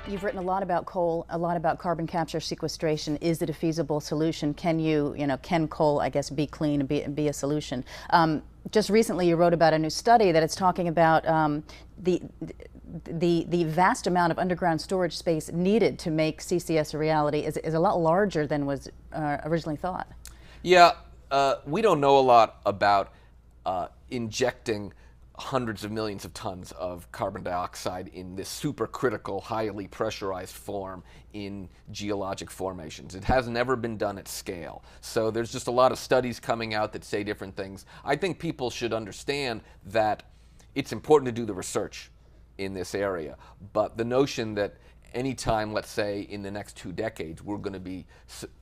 You've written a lot about coal, a lot about carbon capture sequestration. Is it a feasible solution? Can coal, I guess, be clean and be a solution? Just recently you wrote about a new study that it's talking about the vast amount of underground storage space needed to make CCS a reality is a lot larger than was originally thought. Yeah, we don't know a lot about injecting hundreds of millions of tons of carbon dioxide in this supercritical, highly pressurized form in geologic formations. It has never been done at scale. So there's just a lot of studies coming out that say different things. I think people should understand that it's important to do the research in this area, but the notion that anytime, let's say, in the next 2 decades, we're going to be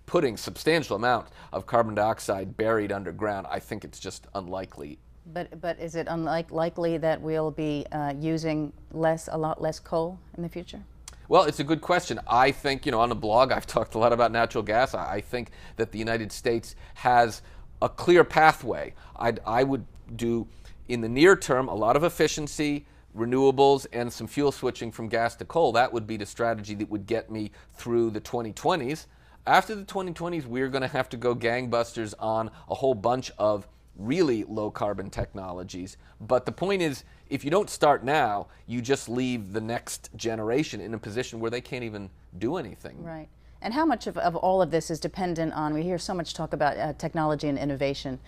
putting substantial amount of carbon dioxide buried underground, I think it's just unlikely. But is it likely that we'll be using a lot less coal in the future? Well, it's a good question. I think, on the blog, I've talked a lot about natural gas. I think that the United States has a clear pathway. I would do, in the near term, a lot of efficiency, renewables, and some fuel switching from gas to coal. That would be the strategy that would get me through the 2020s. After the 2020s, we're going to have to go gangbusters on a whole bunch of really low carbon technologies. But the point is, if you don't start now, you just leave the next generation in a position where they can't even do anything. Right. And how much of all of this is dependent on, we hear so much talk about technology and innovation,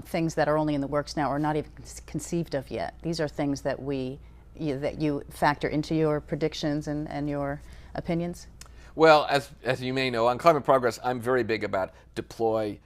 things that are only in the works now or not even conceived of yet. These are things that you factor into your predictions and your opinions? Well, as you may know, on Climate Progress, I'm very big about deploy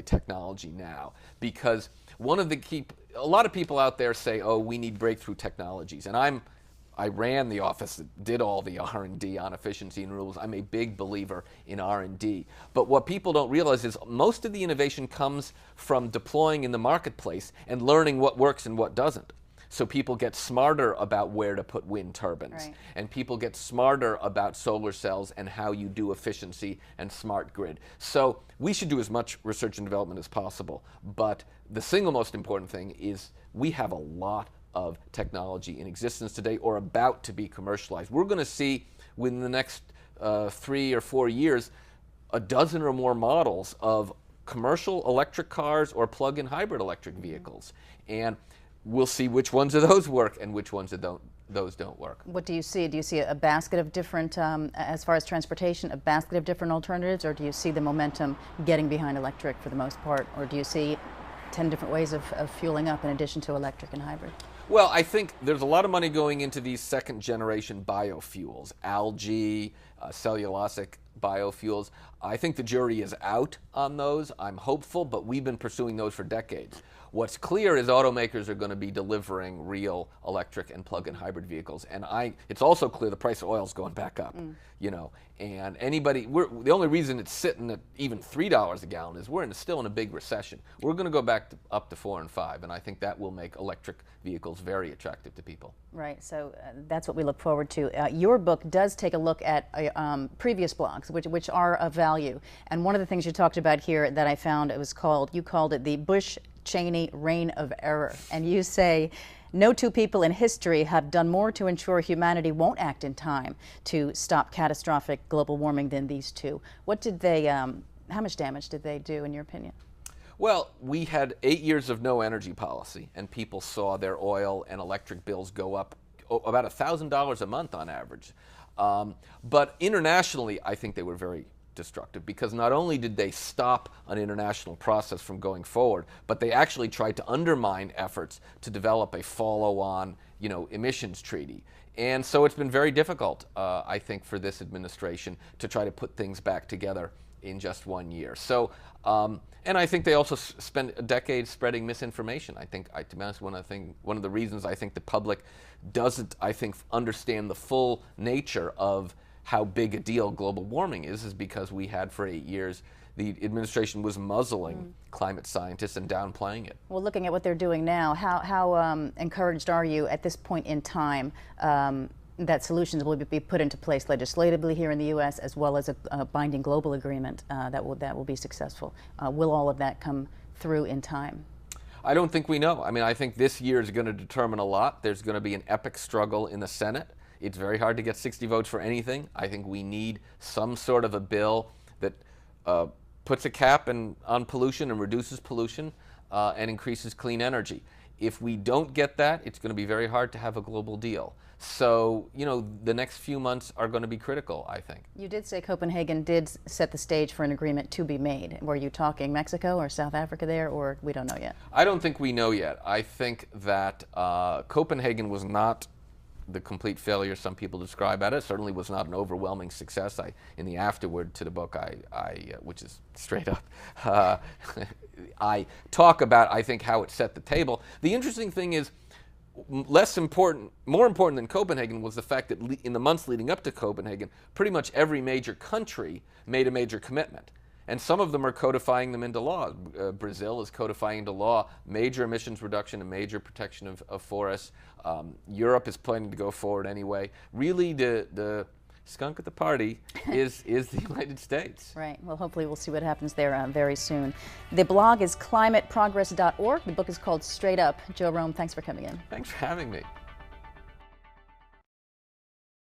technology now, because a lot of people out there say, oh, we need breakthrough technologies, and I ran the office that did all the R&D on efficiency and renewables. I'm a big believer in R&D. But what people don't realize is most of the innovation comes from deploying in the marketplace and learning what works and what doesn't. So people get smarter about where to put wind turbines, right, and people get smarter about solar cells and how you do efficiency and smart grid. So we should do as much research and development as possible, but the single most important thing is we have a lot of technology in existence today or about to be commercialized. We're going to see within the next 3 or 4 years a dozen or more models of commercial electric cars or plug-in hybrid electric vehicles. And we'll see which ones of those work and which ones those don't work. What do you see? Do you see a basket of different, as far as transportation, a basket of different alternatives, or do you see the momentum getting behind electric for the most part, or do you see 10 different ways of fueling up in addition to electric and hybrid? Well, I think there's a lot of money going into these second-generation biofuels, algae, cellulosic biofuels. I think the jury is out on those. I'm hopeful, but we've been pursuing those for decades. What's clear is automakers are going to be delivering real electric and plug-in hybrid vehicles, and it's also clear the price of oil is going back up. And the only reason it's sitting at even $3 a gallon is we're still in a big recession. We're going to go back up to 4 and 5, and I think that will make electric vehicles very attractive to people. Right, so that's what we look forward to. Your book does take a look at previous blogs, which are of value, and one of the things you talked about here that I found, you called it the Bush-Cheney reign of error, and you say, no two people in history have done more to ensure humanity won't act in time to stop catastrophic global warming than these two. How much damage did they do, in your opinion? Well, we had 8 years of no energy policy, and people saw their oil and electric bills go up about $1,000 a month on average. But internationally, I think they were very destructive, because not only did they stop an international process from going forward, but they actually tried to undermine efforts to develop a follow-on, emissions treaty. And so it's been very difficult, I think, for this administration to try to put things back together in just 1 year. So, and I think they also spent a decade spreading misinformation. I think, to be honest, one of the reasons I think the public doesn't, understand the full nature of how big a deal global warming is because we had for 8 years, the administration was muzzling climate scientists and downplaying it. Well, looking at what they're doing now, how encouraged are you at this point in time that solutions will be put into place legislatively here in the U.S. as well as a binding global agreement that will be successful? Will all of that come through in time? I don't think we know. I think this year is going to determine a lot. There's going to be an epic struggle in the Senate, It's very hard to get 60 votes for anything. I think we need some sort of a bill that puts a cap on pollution and reduces pollution and increases clean energy. If we don't get that, it's going to be very hard to have a global deal. So, you know, the next few months are going to be critical, I think. You did say Copenhagen did set the stage for an agreement to be made. Were you talking Mexico or South Africa there, or we don't know yet? I don't think we know yet. I think that Copenhagen was not the complete failure some people describe it. It certainly was not an overwhelming success. In the afterword to the book, which is straight up, I talk about, I think, how it set the table. The interesting thing is, more important than Copenhagen was the fact that in the months leading up to Copenhagen, pretty much every major country made a major commitment. And some of them are codifying them into law. Brazil is codifying into law major emissions reduction and major protection of forests. Europe is planning to go forward anyway. Really, the skunk at the party is the United States. Right. Well, hopefully we'll see what happens there very soon. The blog is climateprogress.org. The book is called Straight Up. Joe Romm, thanks for coming in. Thanks for having me.